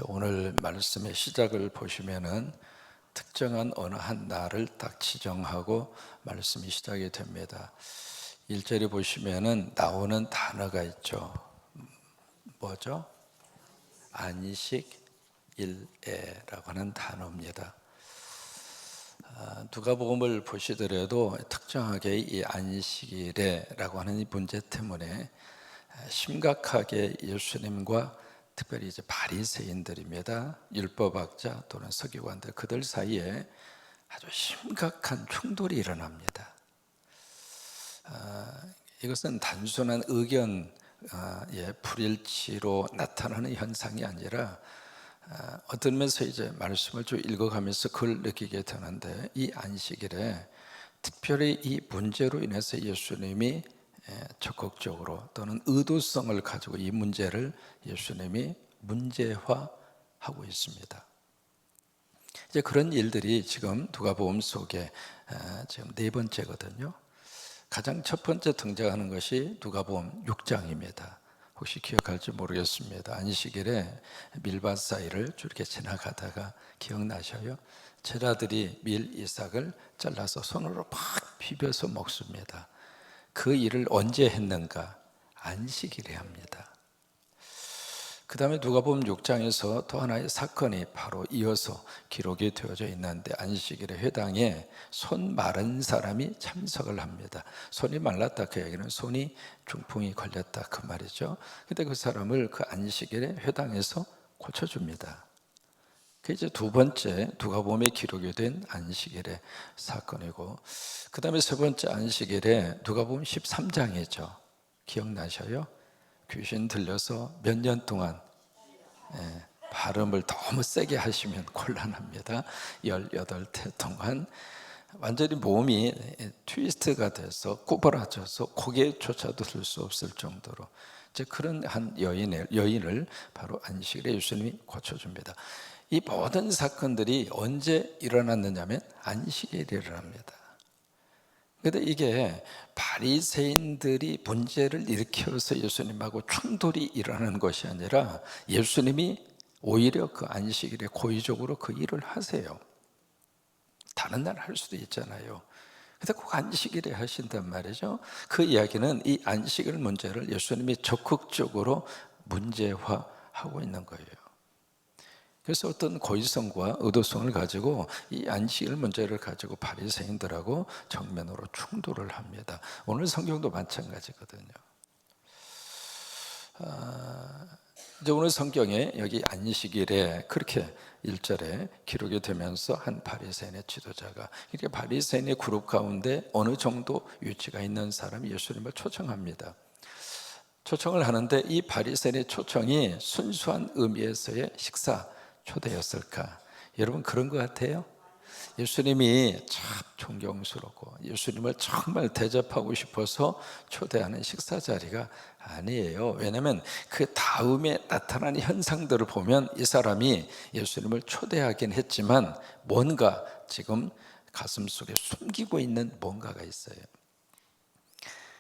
오늘 말씀의 시작을 보시면은 특정한 어느 한 날을 딱 지정하고 말씀이 시작이 됩니다. 1절에 보시면은 나오는 단어가 있죠. 뭐죠? 안식일에라고 하는 단어입니다. 누가복음을 보시더라도 특정하게 이 안식일에라고 하는 이 문제 때문에 심각하게 예수님과 특별히 이제 바리새인들입니다. 율법학자 또는 서기관들 그들 사이에 아주 심각한 충돌이 일어납니다. 이것은 단순한 의견의 불일치로 나타나는 현상이 아니라 어떤 면에서 이제 말씀을 좀 읽어가면서 그걸 느끼게 되는데, 이 안식일에 특별히 이 문제로 인해서 예수님이 적극적으로 또는 의도성을 가지고 이 문제를 예수님이 문제화하고 있습니다. 이제 그런 일들이 지금 누가복음 속에 지금 네 번째거든요. 가장 첫 번째 등장하는 것이 누가복음 6장입니다. 혹시 기억할지 모르겠습니다. 안식일에 밀밭 사이를 이렇게 지나가다가 기억나셔요? 제자들이 밀 이삭을 잘라서 손으로 팍 비벼서 먹습니다. 그 일을 언제 했는가? 안식일에 합니다. 그 다음에 누가복음 6장에서 또 하나의 사건이 바로 이어서 기록이 되어져 있는데, 안식일의 회당에 손 마른 사람이 참석을 합니다. 손이 말랐다, 그 얘기는 손이 중풍이 걸렸다 그 말이죠. 근데 그 사람을 그 안식일의 회당에서 고쳐줍니다. 그게 이제 두 번째 누가복음에 기록이 된 안식일의 사건이고, 그 다음에 세 번째 안식일에 누가복음 13장이죠. 기억나셔요? 귀신 들려서 몇 년 동안 발음을 너무 세게 하시면 곤란합니다. 18태 동안 완전히 몸이 트위스트가 돼서 구부러져서 고개조차도 들 수 없을 정도로 이제 그런 한 여인을 바로 안식일에 예수님이 고쳐줍니다. 이 모든 사건들이 언제 일어났느냐면 안식일에 일어납니다. 그런데 이게 바리새인들이 문제를 일으켜서 예수님하고 충돌이 일어나는 것이 아니라 예수님이 오히려 그 안식일에 고의적으로 그 일을 하세요. 다른 날 할 수도 있잖아요. 근데 꼭 안식일에 하신단 말이죠. 그 이야기는 이 안식일 문제를 예수님이 적극적으로 문제화하고 있는 거예요. 그래서 어떤 고의성과 의도성을 가지고 이 안식일 문제를 가지고 바리새인들하고 정면으로 충돌을 합니다. 오늘 성경도 마찬가지거든요. 이제 오늘 성경에 여기 안식일에 그렇게 1절에 기록이 되면서 한 바리새인의 지도자가, 이렇게 바리새인의 그룹 가운데 어느 정도 위치가 있는 사람이 예수님을 초청합니다. 초청을 하는데 이 바리새인의 초청이 순수한 의미에서의 식사 초대였을까? 여러분 그런 것 같아요? 예수님이 참 존경스럽고 예수님을 정말 대접하고 싶어서 초대하는 식사 자리가 아니에요. 왜냐하면 그 다음에 나타나는 현상들을 보면 이 사람이 예수님을 초대하긴 했지만 뭔가 지금 가슴속에 숨기고 있는 뭔가가 있어요.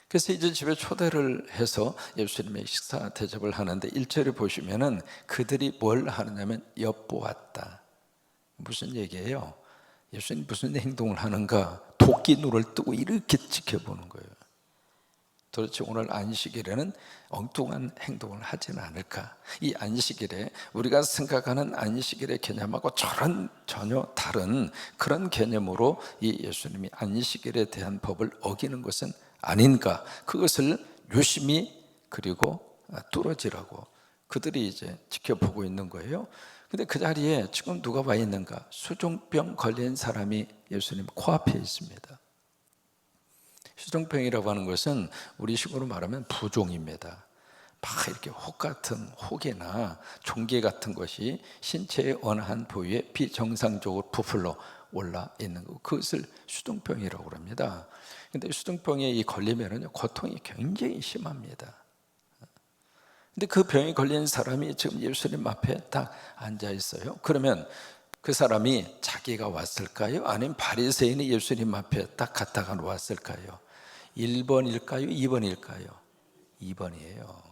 그래서 이제 집에 초대를 해서 예수님의 식사 대접을 하는데 1절에 보시면은 그들이 뭘 하느냐면 엿보았다. 무슨 얘기예요? 예수님 무슨 행동을 하는가? 도끼 눈을 뜨고 이렇게 지켜보는 거예요. 도대체 오늘 안식일에는 엉뚱한 행동을 하지는 않을까? 이 안식일에 우리가 생각하는 안식일의 개념하고 전혀 다른 그런 개념으로 이 예수님이 안식일에 대한 법을 어기는 것은 아닌가? 그것을 유심히 그리고 뚫어지라고 그들이 이제 지켜보고 있는 거예요. 근데 그 자리에 지금 누가 와 있는가? 수종병 걸린 사람이 예수님 코앞에 있습니다. 수종병이라고 하는 것은 우리식으로 말하면 부종입니다. 막 이렇게 혹 같은 혹이나 종개 같은 것이 신체의 어느 한 부위에 비정상적으로 부풀러 올라 있는 것, 그것을 수종병이라고 합니다. 근데 수종병에 이 걸리면은 고통이 굉장히 심합니다. 근데 그 병에 걸린 사람이 지금 예수님 앞에 딱 앉아 있어요. 그러면 그 사람이 자기가 왔을까요? 아니면 바리새인이 예수님 앞에 딱 갔다가 왔을까요? 1번일까요? 2번일까요? 2번이에요.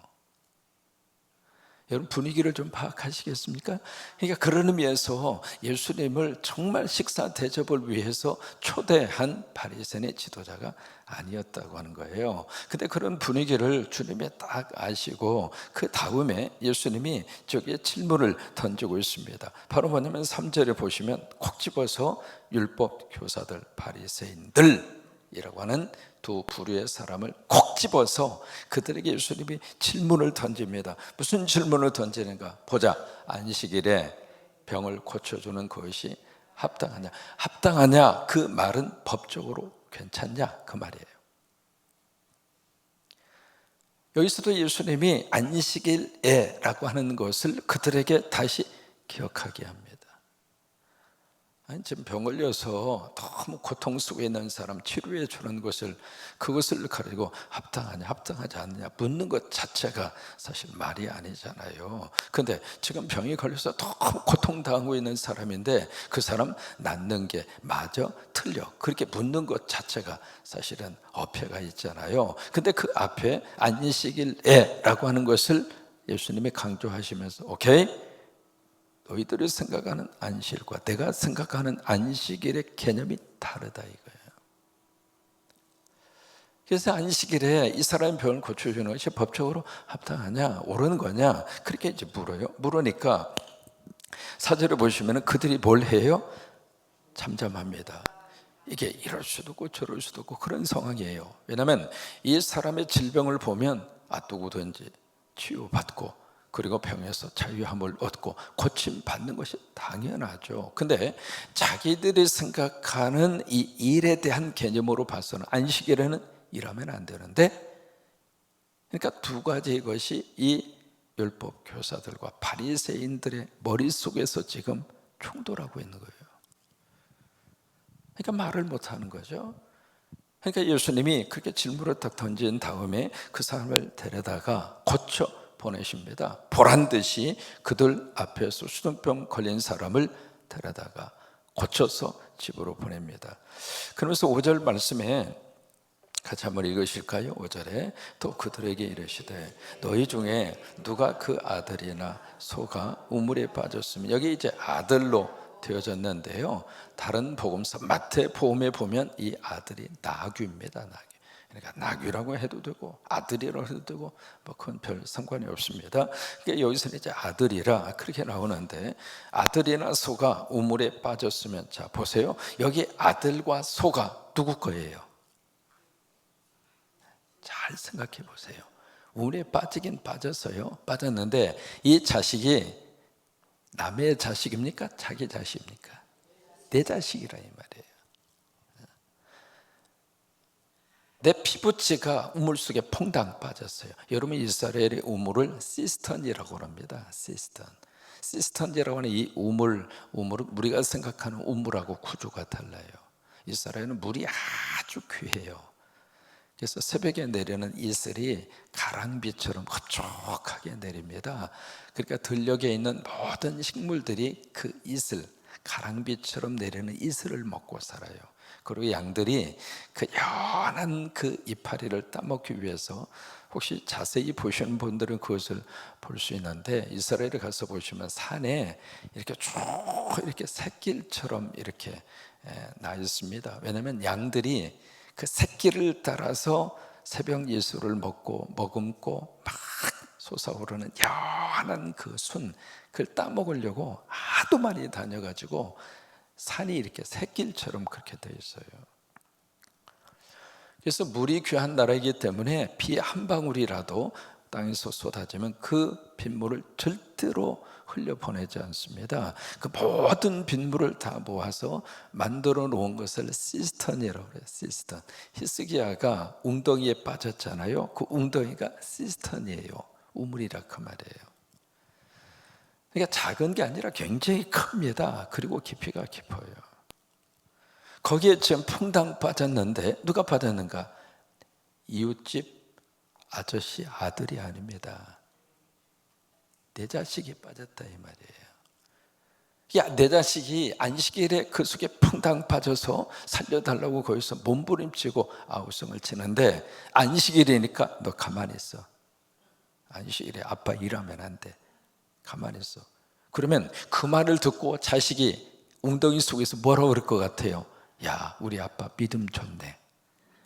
여러분 분위기를 좀 파악하시겠습니까? 그러니까 그런 의미에서 예수님을 정말 식사 대접을 위해서 초대한 바리새인의 지도자가 아니었다고 하는 거예요. 근데 그런 분위기를 주님이 딱 아시고 그 다음에 예수님이 저기에 질문을 던지고 있습니다. 바로 뭐냐면 3절에 보시면 콕 집어서 율법 교사들 바리새인들 이라고 하는 두 부류의 사람을 콕 집어서 그들에게 예수님이 질문을 던집니다. 무슨 질문을 던지는가? 보자. 안식일에 병을 고쳐주는 것이 합당하냐? 합당하냐? 그 말은 법적으로 괜찮냐? 그 말이에요. 여기서도 예수님이 안식일에라고 하는 것을 그들에게 다시 기억하게 합니다. 지금 병 걸려서 너무 고통 속에 있는 사람 치료해 주는 것을 그것을 가지고 합당하냐 합당하지 않느냐 묻는 것 자체가 사실 말이 아니잖아요. 근데 지금 병이 걸려서 너무 고통당하고 있는 사람인데 그 사람 낫는 게 맞아? 틀려? 그렇게 묻는 것 자체가 사실은 어폐가 있잖아요. 근데 그 앞에 안식일에라고 하는 것을 예수님이 강조하시면서 오케이? 너희들이 생각하는 안식일과 내가 생각하는 안식일의 개념이 다르다 이거예요. 그래서 안식일에 이 사람의 병을 고쳐주는 것이 법적으로 합당하냐 옳은 거냐 그렇게 이제 물어요. 물으니까 4절에 보시면 그들이 뭘 해요? 잠잠합니다. 이게 이럴 수도 없고 저럴 수도 없고 그런 상황이에요. 왜냐하면 이 사람의 질병을 보면 누구든지 치유받고 그리고 병에서 자유함을 얻고 고침받는 것이 당연하죠. 근데 자기들이 생각하는 이 일에 대한 개념으로 봐서는 안식일에는 일하면 안 되는데, 그러니까 두 가지 것이 이 율법 교사들과 바리새인들의 머릿속에서 지금 충돌하고 있는 거예요. 그러니까 말을 못하는 거죠. 그러니까 예수님이 그렇게 질문을 딱 던진 다음에 그 사람을 데려다가 고쳐 보내십니다. 보란 듯이 그들 앞에서 수dun병 걸린 사람을 데려다가 고쳐서 집으로 보냅니다. 그러면서 5절 말씀에 같이 한번 읽으실까요? 5절에 또 그들에게 이르시되 너희 중에 누가 그 아들이나 소가 우물에 빠졌으면, 여기 이제 아들로 되어졌는데요, 다른 복음서 마태복음에 보면 이 아들이 나귀입니다. 나귀. 그러니까 나귀라고 해도 되고 아들이라고 해도 되고 뭐 그건 별 상관이 없습니다. 그러니까 여기서는 이제 아들이라 그렇게 나오는데, 아들이나 소가 우물에 빠졌으면, 자 보세요, 여기 아들과 소가 누구 거예요? 잘 생각해 보세요. 우물에 빠지긴 빠졌어요. 빠졌는데 이 자식이 남의 자식입니까? 자기 자식입니까? 내 자식이라 이 말이에요. 내 피부치가 우물 속에 퐁당 빠졌어요. 여러분 이스라엘의 우물을 시스턴이라고 합니다. 시스턴이라고 하는 이 우물은 우리가 생각하는 우물하고 구조가 달라요. 이스라엘은 물이 아주 귀해요. 그래서 새벽에 내리는 이슬이 가랑비처럼 흡족하게 내립니다. 그러니까 들녘에 있는 모든 식물들이 그 이슬, 가랑비처럼 내리는 이슬을 먹고 살아요. 그리고 양들이 그 연한 그 이파리를 따먹기 위해서, 혹시 자세히 보시는 분들은 그것을 볼 수 있는데, 이스라엘에 가서 보시면 산에 이렇게 쭉 이렇게 샛길처럼 이렇게 나 있습니다. 왜냐하면 양들이 그 새끼를 따라서 새벽 예술을 먹고 머금고 막 솟아오르는 연한 그 순, 그걸 따먹으려고 하도 많이 다녀가지고 산이 이렇게 새길처럼 그렇게 되어 있어요. 그래서 물이 귀한 나라이기 때문에 비 한 방울이라도 땅에서 쏟아지면 그 빗물을 절대로 흘려보내지 않습니다. 그 모든 빗물을 다 모아서 만들어 놓은 것을 시스턴이라고 해요. 시스턴. 히스기야가 웅덩이에 빠졌잖아요. 그 웅덩이가 시스턴이에요. 우물이라 그 말이에요. 그러니까 작은 게 아니라 굉장히 큽니다. 그리고 깊이가 깊어요. 거기에 지금 퐁당 빠졌는데 누가 빠졌는가? 이웃집 아저씨 아들이 아닙니다. 내 자식이 빠졌다 이 말이에요. 야, 내 자식이 안식일에 그 속에 퐁당 빠져서 살려달라고 거기서 몸부림치고 아우성을 치는데, 안식일이니까 너 가만히 있어. 안식일에 아빠 일하면 안 돼. 가만히 있어. 그러면 그 말을 듣고 자식이 웅덩이 속에서 뭐라고 그럴 것 같아요? 야, 우리 아빠 믿음 좋네.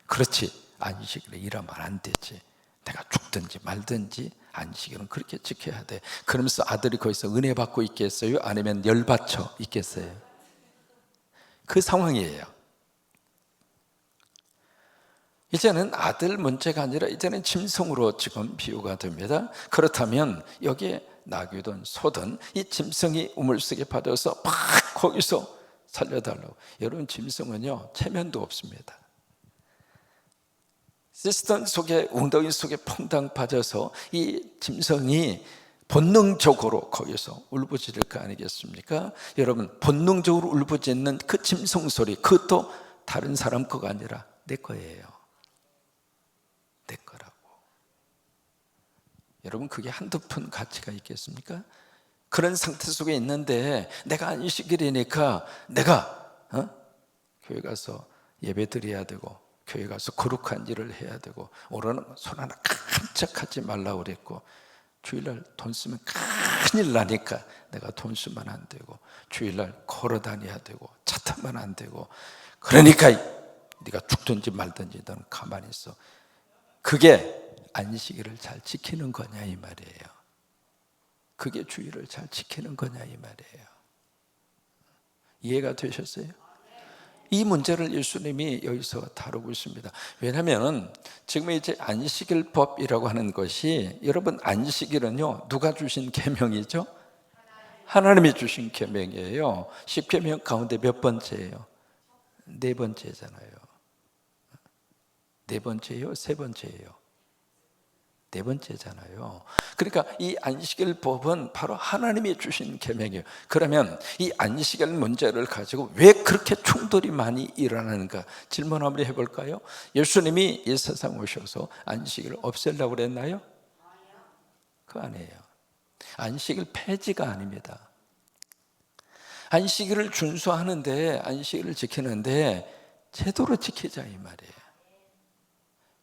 그렇지, 안식일에 일하면 안 되지. 내가 죽든지 말든지 안식일은 그렇게 지켜야 돼. 그러면서 아들이 거기서 은혜 받고 있겠어요? 아니면 열받쳐 있겠어요? 그 상황이에요. 이제는 아들 문제가 아니라 이제는 짐승으로 지금 비유가 됩니다. 그렇다면 여기에 나귀든 소든 이 짐승이 우물속에 빠져서 팍 거기서 살려달라고. 여러분, 짐승은요 체면도 없습니다. 시스템 속에, 웅덩이 속에 퐁당 빠져서 이 짐승이 본능적으로 거기서 울부짖을 거 아니겠습니까? 여러분, 본능적으로 울부짖는 그 짐승 소리, 그것도 다른 사람 거가 아니라 내 거예요. 내 거라고. 여러분, 그게 한두 푼 가치가 있겠습니까? 그런 상태 속에 있는데 내가 안식일이니까 내가 교회 가서 예배 드려야 되고, 교회 가서 거룩한 일을 해야 되고, 오늘은 손 하나 깜짝하지 말라고 그랬고, 주일날 돈 쓰면 큰일 나니까 내가 돈 쓰면 안 되고, 주일날 걸어 다녀야 되고, 차 타면 안 되고, 그러니까 네가 죽든지 말든지 너는 가만히 있어. 그게 안식일을 잘 지키는 거냐 이 말이에요. 그게 주일을 잘 지키는 거냐 이 말이에요. 이해가 되셨어요? 이 문제를 예수님이 여기서 다루고 있습니다. 왜냐하면 지금 이제 안식일법이라고 하는 것이, 여러분, 안식일은요 누가 주신 계명이죠? 하나님이 주신 계명이에요. 10계명 가운데 몇 번째예요? 네 번째잖아요. 네 번째예요? 세 번째예요? 네 번째잖아요. 그러니까 이 안식일법은 바로 하나님이 주신 계명이에요. 그러면 이 안식일 문제를 가지고 왜 그렇게 충돌이 많이 일어나는가 질문 한번 해볼까요? 예수님이 이 세상 오셔서 안식일을 없애려고 그랬나요? 그거 아니에요. 안식일 폐지가 아닙니다. 안식일을 준수하는데, 안식일을 지키는데 제대로 지키자 이 말이에요.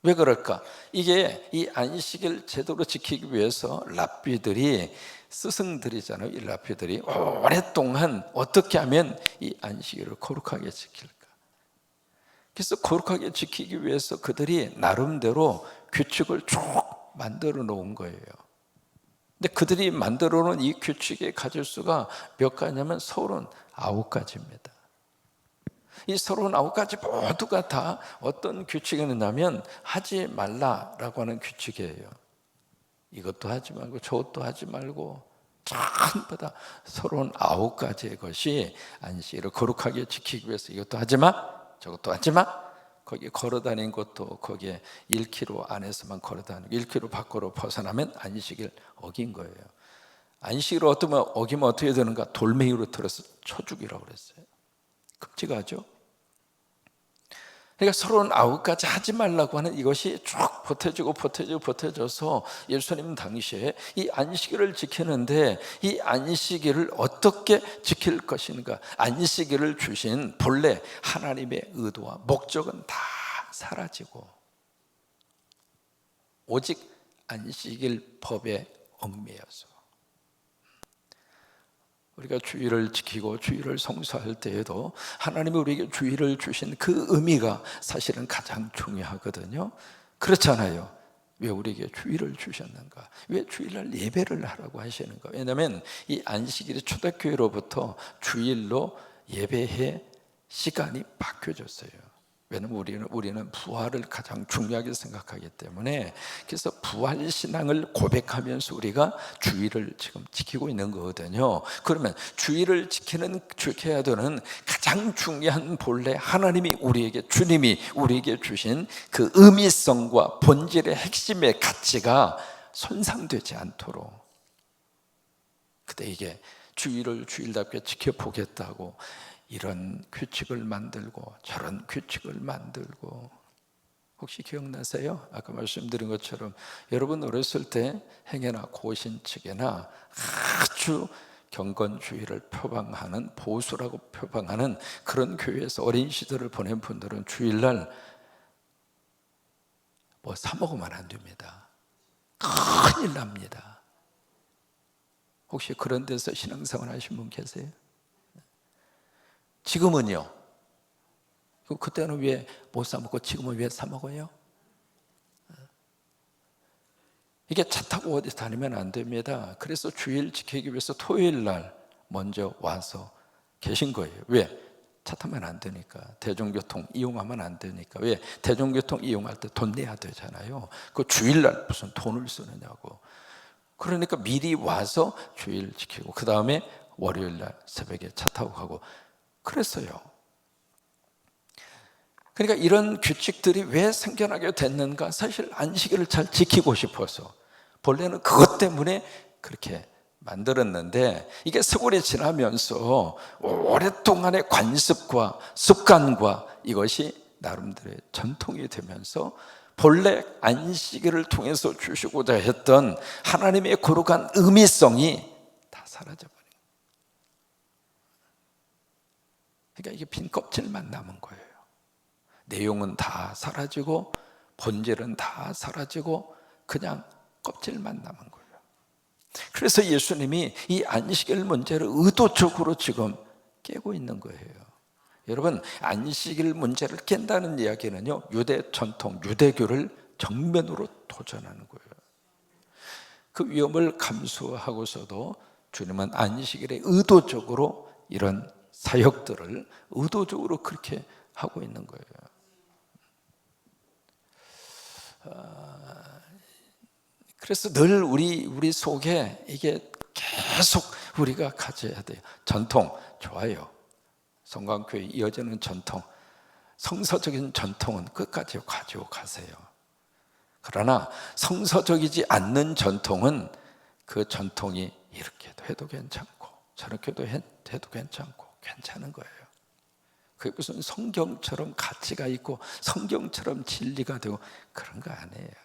왜 그럴까? 이게 이 안식일 제대로 지키기 위해서 랍비들이, 스승들이잖아요. 이 랍비들이 오랫동안 어떻게 하면 이 안식일을 거룩하게 지킬까? 그래서 거룩하게 지키기 위해서 그들이 나름대로 규칙을 쭉 만들어 놓은 거예요. 근데 그들이 만들어 놓은 이 규칙의 가지수가 몇 가지냐면 39가지입니다. 이 39가지 모두가 다 어떤 규칙이 있냐면 하지 말라라고 하는 규칙이에요. 이것도 하지 말고 저것도 하지 말고 전부 다 39가지의 것이 안식일을 거룩하게 지키기 위해서, 이것도 하지 마, 저것도 하지 마. 거기 걸어다니는 것도 거기에 1km 안에서만 걸어다니고 1km 밖으로 벗어나면 안식일 어긴 거예요. 안식일을 어기면 어떻게 되는가? 돌멩이로 들어서 쳐 죽이라고 그랬어요. 끔찍하죠? 그러니까 39가지 하지 말라고 하는 이것이 쭉 보태져서 예수님 당시에 이 안식일을 지키는데, 이 안식일을 어떻게 지킬 것인가, 안식일을 주신 본래 하나님의 의도와 목적은 다 사라지고 오직 안식일 법에 얽매여서, 우리가 주일을 지키고 주일을 성수할 때에도 하나님이 우리에게 주일을 주신 그 의미가 사실은 가장 중요하거든요. 그렇잖아요. 왜 우리에게 주일을 주셨는가? 왜 주일날 예배를 하라고 하시는가? 왜냐하면 이 안식일이 초대교회로부터 주일로 예배의 시간이 바뀌어졌어요. 왜냐하면 우리는 부활을 가장 중요하게 생각하기 때문에, 그래서 부활 신앙을 고백하면서 우리가 주일을 지금 지키고 있는 거거든요. 그러면 주일을 지켜야 되는 가장 중요한 본래 하나님이 우리에게, 주님이 우리에게 주신 그 의미성과 본질의 핵심의 가치가 손상되지 않도록, 그때 이게 주일을 주일답게 지켜보겠다고 이런 규칙을 만들고 저런 규칙을 만들고, 혹시 기억나세요? 아까 말씀드린 것처럼 여러분 어렸을 때 행여나 고신측에나 아주 경건주의를 표방하는, 보수라고 표방하는 그런 교회에서 어린 시절을 보낸 분들은 주일날 뭐 사 먹으면 안 됩니다. 큰일 납니다. 혹시 그런 데서 신앙생활 하신 분 계세요? 지금은요? 그때는 왜 못 사 먹고 지금은 왜 사 먹어요? 이게 차 타고 어디 다니면 안 됩니다. 그래서 주일 지키기 위해서 토요일 날 먼저 와서 계신 거예요. 왜? 차 타면 안 되니까. 대중교통 이용하면 안 되니까. 왜? 대중교통 이용할 때 돈 내야 되잖아요. 그 주일날 무슨 돈을 쓰느냐고. 그러니까 미리 와서 주일 지키고 그 다음에 월요일날 새벽에 차 타고 가고 그랬어요. 그러니까 이런 규칙들이 왜 생겨나게 됐는가? 사실 안식일을 잘 지키고 싶어서 본래는 그것 때문에 그렇게 만들었는데 이게 세월이 지나면서 오랫동안의 관습과 습관과 이것이 나름대로의 전통이 되면서 본래 안식일을 통해서 주시고자 했던 하나님의 거룩한 의미성이 다 사라져버린 거예요. 그러니까 이게 빈 껍질만 남은 거예요. 내용은 다 사라지고 본질은 다 사라지고 그냥 껍질만 남은 거예요. 그래서 예수님이 이 안식일 문제를 의도적으로 지금 깨고 있는 거예요. 여러분, 안식일 문제를 깬다는 이야기는요, 유대 전통, 유대교를 정면으로 도전하는 거예요. 그 위험을 감수하고서도 주님은 안식일에 의도적으로 이런 사역들을 의도적으로 그렇게 하고 있는 거예요. 그래서 늘 우리 속에 이게 계속 우리가 가져야 돼요. 전통 좋아요. 성광교회 이어지는 전통, 성서적인 전통은 끝까지 가지고 가세요. 그러나 성서적이지 않는 전통은 그 전통이 이렇게 해도 괜찮고 저렇게도 해도 괜찮고 괜찮은 거예요. 그게 무슨 성경처럼 가치가 있고 성경처럼 진리가 되고 그런 거 아니에요.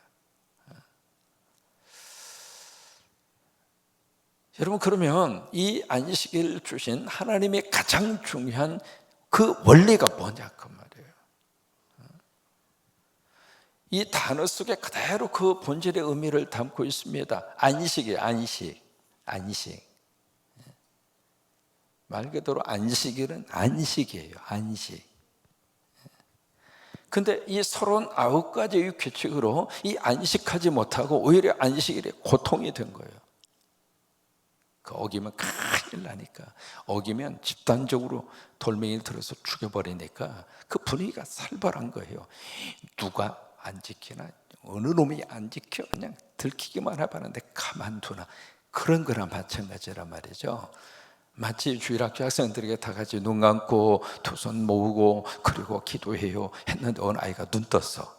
여러분, 그러면 이 안식일 주신 하나님의 가장 중요한 그 원리가 뭐냐 그 말이에요. 이 단어 속에 그대로 그 본질의 의미를 담고 있습니다. 안식이에요. 안식. 말 그대로 안식일은 안식이에요. 안식. 근데 이 39가지의 규칙으로 이 안식하지 못하고 오히려 안식일에 고통이 된 거예요. 그 어기면 큰일 나니까, 어기면 집단적으로 돌멩이를 들어서 죽여버리니까 그 분위기가 살벌한 거예요. 누가 안 지키나, 어느 놈이 안 지켜, 그냥 들키기만 해봤는데 가만두나, 그런 거랑 마찬가지란 말이죠. 마치 주일학교 학생들에게 다 같이 눈 감고 두 손 모으고 그리고 기도해요 했는데 어느 아이가 눈 떴어.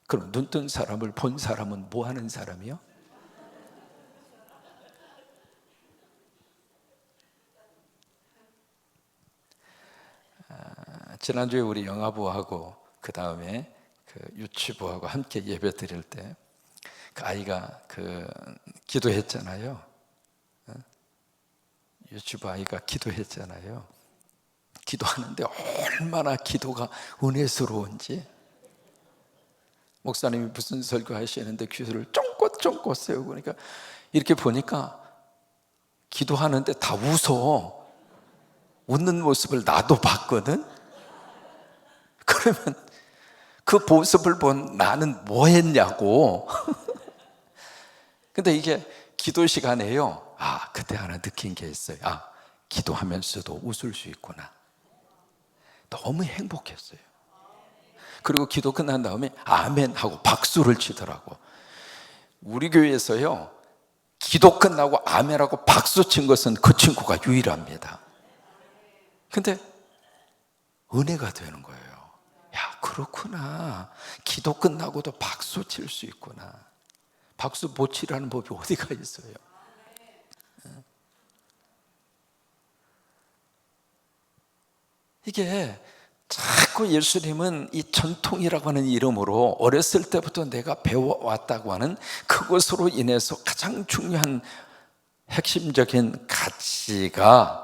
그럼 눈 뜬 사람을 본 사람은 뭐 하는 사람이요? 지난주에 우리 영아부하고 그 다음에 그 유치부하고 함께 예배 드릴 때 그 아이가 그 기도했잖아요. 유치부 아이가 기도했잖아요. 기도하는데 얼마나 기도가 은혜스러운지, 목사님이 무슨 설교 하시는데 귀를 쫑긋쫑긋 세우고, 그러니까 이렇게 보니까 기도하는데 다 웃어. 웃는 모습을 나도 봤거든. 그러면 그 모습을 본 나는 뭐 했냐고. 근데 이게 기도 시간에요, 그때 하나 느낀 게 있어요. 기도하면서도 웃을 수 있구나. 너무 행복했어요. 그리고 기도 끝난 다음에 아멘 하고 박수를 치더라고. 우리 교회에서요, 기도 끝나고 아멘하고 박수 친 것은 그 친구가 유일합니다. 근데 은혜가 되는 거예요. 야, 그렇구나. 기도 끝나고도 박수 칠 수 있구나. 박수 못 치라는 법이 어디가 있어요? 이게 자꾸 예수님은 이 전통이라고 하는 이름으로 어렸을 때부터 내가 배워왔다고 하는 그것으로 인해서 가장 중요한 핵심적인 가치가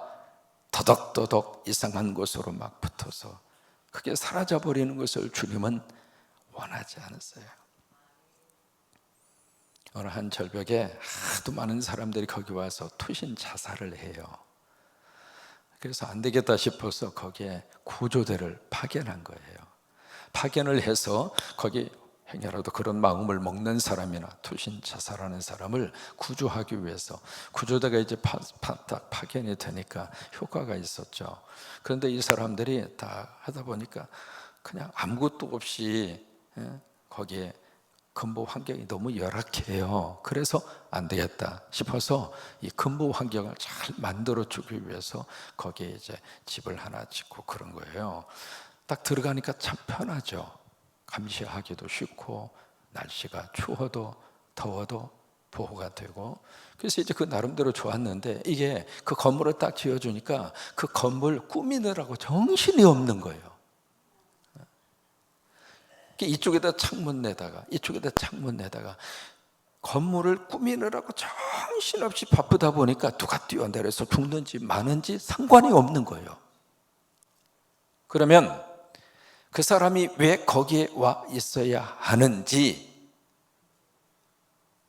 더덕더덕 이상한 것으로 막 붙어서 그게 사라져버리는 것을 주님은 원하지 않았어요. 어느 한 절벽에 하도 많은 사람들이 거기 와서 투신 자살을 해요. 그래서 안 되겠다 싶어서 거기에 구조대를 파견한 거예요. 파견을 해서 거기 행여라도 그런 마음을 먹는 사람이나 투신 자살하는 사람을 구조하기 위해서 구조대가 이제 파견이 되니까 효과가 있었죠. 그런데 이 사람들이 다 하다 보니까 그냥 아무것도 없이 거기에 근무 환경이 너무 열악해요. 그래서 안 되겠다 싶어서 이 근무 환경을 잘 만들어 주기 위해서 거기에 이제 집을 하나 짓고 그런 거예요. 딱 들어가니까 참 편하죠. 감시하기도 쉽고 날씨가 추워도 더워도 보호가 되고. 그래서 이제 그 나름대로 좋았는데 이게 그 건물을 딱 지어주니까 그 건물 꾸미느라고 정신이 없는 거예요. 이쪽에다 창문 내다가 이쪽에다 창문 내다가 건물을 꾸미느라고 정신없이 바쁘다 보니까 누가 뛰어내려서 죽는지 마는지 상관이 없는 거예요. 그러면 그 사람이 왜 거기에 와 있어야 하는지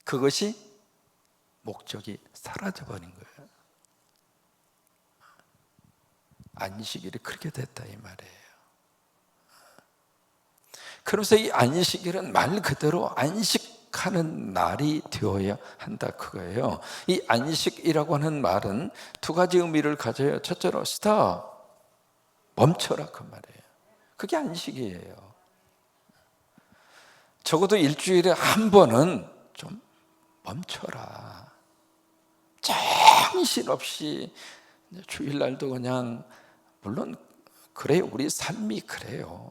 그것이 목적이 사라져버린 거예요. 안식일이 그렇게 됐다 이 말이에요. 그러면서 이 안식일은 말 그대로 안식하는 날이 되어야 한다 그거예요. 이 안식이라고 하는 말은 두 가지 의미를 가져요. 첫째로 스탑, 멈춰라 그 말이에요. 그게 안식이에요. 적어도 일주일에 한 번은 좀 멈춰라. 정신없이 주일날도 그냥 물론 그래요. 우리 삶이 그래요.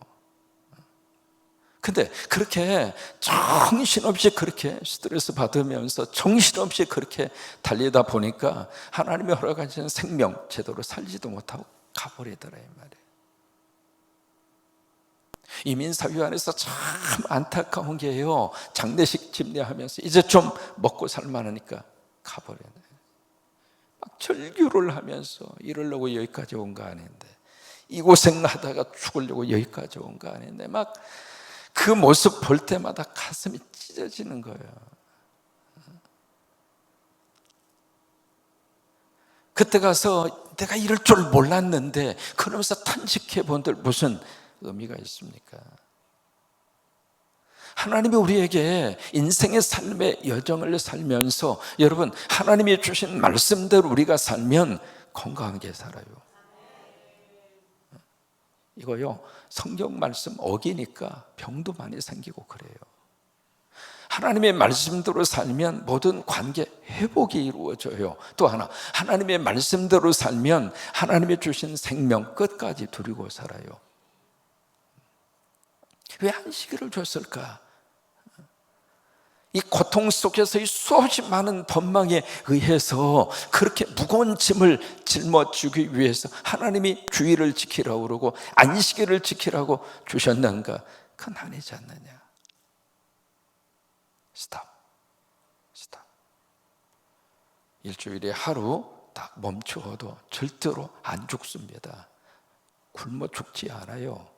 근데 그렇게 정신없이 그렇게 스트레스 받으면서 정신없이 그렇게 달리다 보니까 하나님이 허락하신 생명 제대로 살지도 못하고 가버리더라 이 말이에요. 이민사회 안에서 참 안타까운 게요. 장례식 집례하면서 이제 좀 먹고 살만하니까 가버려요. 막 절규를 하면서 이러려고 여기까지 온 거 아닌데 이 고생하다가 죽으려고 여기까지 온 거 아닌데 막 그 모습 볼 때마다 가슴이 찢어지는 거예요. 그때 가서 내가 이럴 줄 몰랐는데 그러면서 탄식해 본들 무슨 의미가 있습니까? 하나님이 우리에게 인생의 삶의 여정을 살면서 여러분 하나님이 주신 말씀대로 우리가 살면 건강하게 살아요. 이거요 성경 말씀 어기니까 병도 많이 생기고 그래요. 하나님의 말씀대로 살면 모든 관계 회복이 이루어져요. 또 하나 하나님의 말씀대로 살면 하나님의 주신 생명 끝까지 누리고 살아요. 왜 안식일을 줬을까? 이 고통 속에서 이 수없이 많은 번망에 의해서 그렇게 무거운 짐을 짊어지기 위해서 하나님이 주일을 지키라고 그러고 안식일을 지키라고 주셨는가? 그건 아니지 않느냐. 스탑. 일주일에 하루 딱 멈추어도 절대로 안 죽습니다. 굶어 죽지 않아요.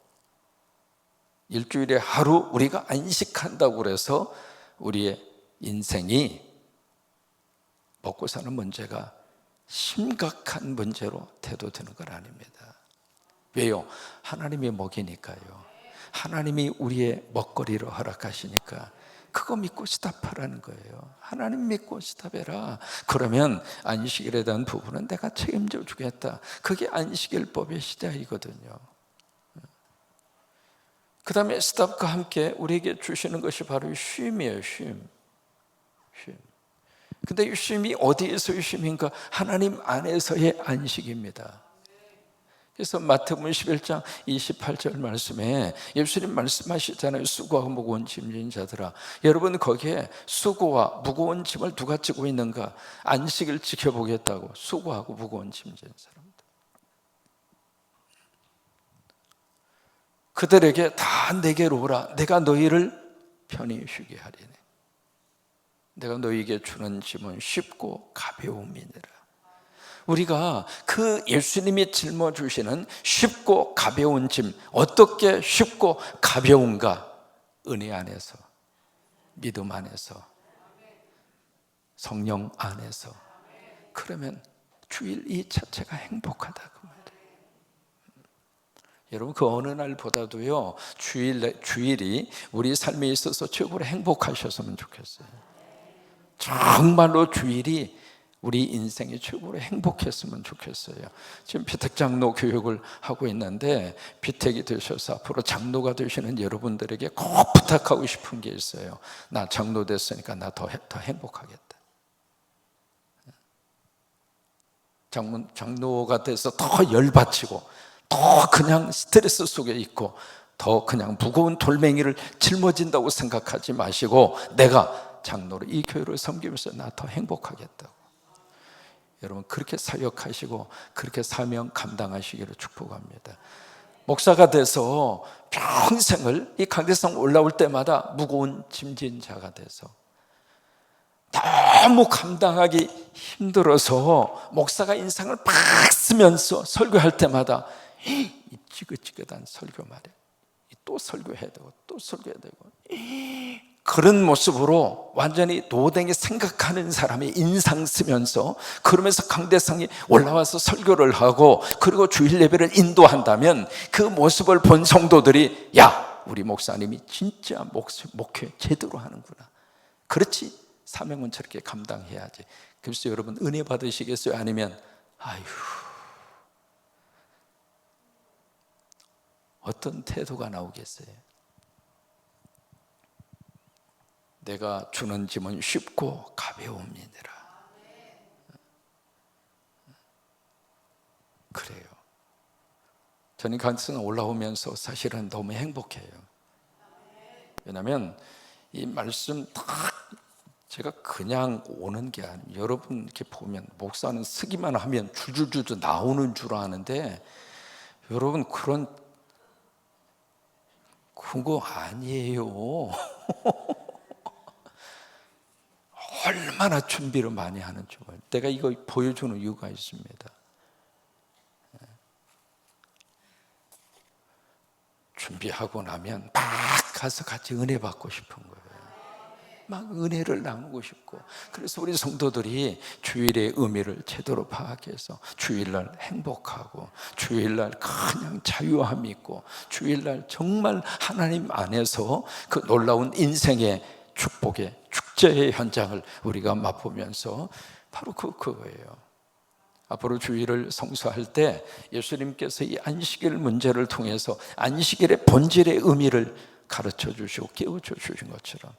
일주일에 하루 우리가 안식한다고 그래서 우리의 인생이 먹고 사는 문제가 심각한 문제로 태도되는 건 아닙니다. 왜요? 하나님이 먹이니까요. 하나님이 우리의 먹거리를 허락하시니까 그거 믿고 스탑하라는 거예요. 하나님 믿고 스탑해라. 그러면 안식일에 대한 부분은 내가 책임져 주겠다. 그게 안식일법의 시작이거든요. 그 다음에 스탑과 함께 우리에게 주시는 것이 바로 쉼이에요. 쉼. 근데 이 쉼이 어디에서의 쉼인가? 하나님 안에서의 안식입니다. 그래서 마태복음 11장 28절 말씀에 예수님 말씀하시잖아요. 수고하고 무거운 짐진 자들아. 여러분 거기에 수고와 무거운 짐을 누가 지고 있는가? 안식을 지켜보겠다고 수고하고 무거운 짐진 사람들. 그들에게 다 내게로 오라. 내가 너희를 편히 쉬게 하리니. 내가 너희에게 주는 짐은 쉽고 가벼움이니라. 우리가 그 예수님이 짊어주시는 쉽고 가벼운 짐, 어떻게 쉽고 가벼운가? 은혜 안에서, 믿음 안에서, 성령 안에서. 그러면 주일 이 자체가 행복하다 그 말이에요. 여러분, 그 어느 날보다도요, 주일이 우리 삶에 있어서 최고로 행복하셨으면 좋겠어요. 정말로 주일이 우리 인생의 최고로 행복했으면 좋겠어요. 지금 비택장로 교육을 하고 있는데, 비택이 되셔서 앞으로 장로가 되시는 여러분들에게 꼭 부탁하고 싶은 게 있어요. 나 장로 됐으니까 나 더 행복하겠다. 장로가 돼서 더 열받치고, 더 그냥 스트레스 속에 있고, 더 그냥 무거운 돌멩이를 짊어진다고 생각하지 마시고, 내가 장로로 이 교회를 섬기면서 나 더 행복하겠다고. 여러분, 그렇게 사역하시고 그렇게 사명 감당하시기를 축복합니다. 목사가 돼서 평생을 이 강대상 올라올 때마다 무거운 짐진 자가 돼서 너무 감당하기 힘들어서 목사가 인상을 팍 쓰면서 설교할 때마다 이 지긋지긋한 설교 말이야. 또 설교해야 되고 또 설교해야 되고, 그런 모습으로 완전히 노댕이 생각하는 사람이 인상 쓰면서, 그러면서 강대상에 올라와서 설교를 하고 그리고 주일 예배를 인도한다면, 그 모습을 본 성도들이 야, 우리 목사님이 진짜 목회 제대로 하는구나. 그렇지, 사명은 저렇게 감당해야지. 그래서 여러분, 은혜 받으시겠어요? 아니면 아휴, 어떤 태도가 나오겠어요? 내가 주는 짐은 쉽고 가벼움이니라. 그래요. 저는 강대상 올라오면서 사실은 너무 행복해요. 왜냐하면 이 말씀 딱 제가 그냥 오는 게 아니에요. 여러분 이렇게 보면 목사는 쓰기만 하면 줄줄줄 나오는 줄 아는데, 여러분 그거 아니에요. 얼마나 준비를 많이 하는지 몰라요. 내가 이거 보여주는 이유가 있습니다. 준비하고 나면 막 가서 같이 은혜 받고 싶은 거예요. 막 은혜를 나누고 싶고. 그래서 우리 성도들이 주일의 의미를 제대로 파악해서 주일날 행복하고, 주일날 그냥 자유함이 있고, 주일날 정말 하나님 안에서 그 놀라운 인생의 축복의 축제의 현장을 우리가 맛보면서, 바로 그거예요. 앞으로 주일을 성수할 때 예수님께서 이 안식일 문제를 통해서 안식일의 본질의 의미를 가르쳐 주시고 깨우쳐 주신 것처럼,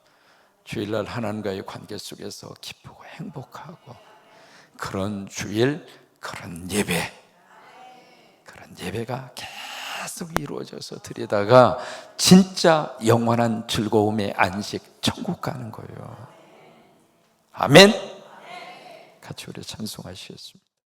주일날 하나님과의 관계 속에서 기쁘고 행복하고, 그런 주일, 그런 예배가 계속 이루어져서 드리다가 진짜 영원한 즐거움의 안식, 천국 가는 거예요. 아멘. 같이 우리 찬송하시겠습니다.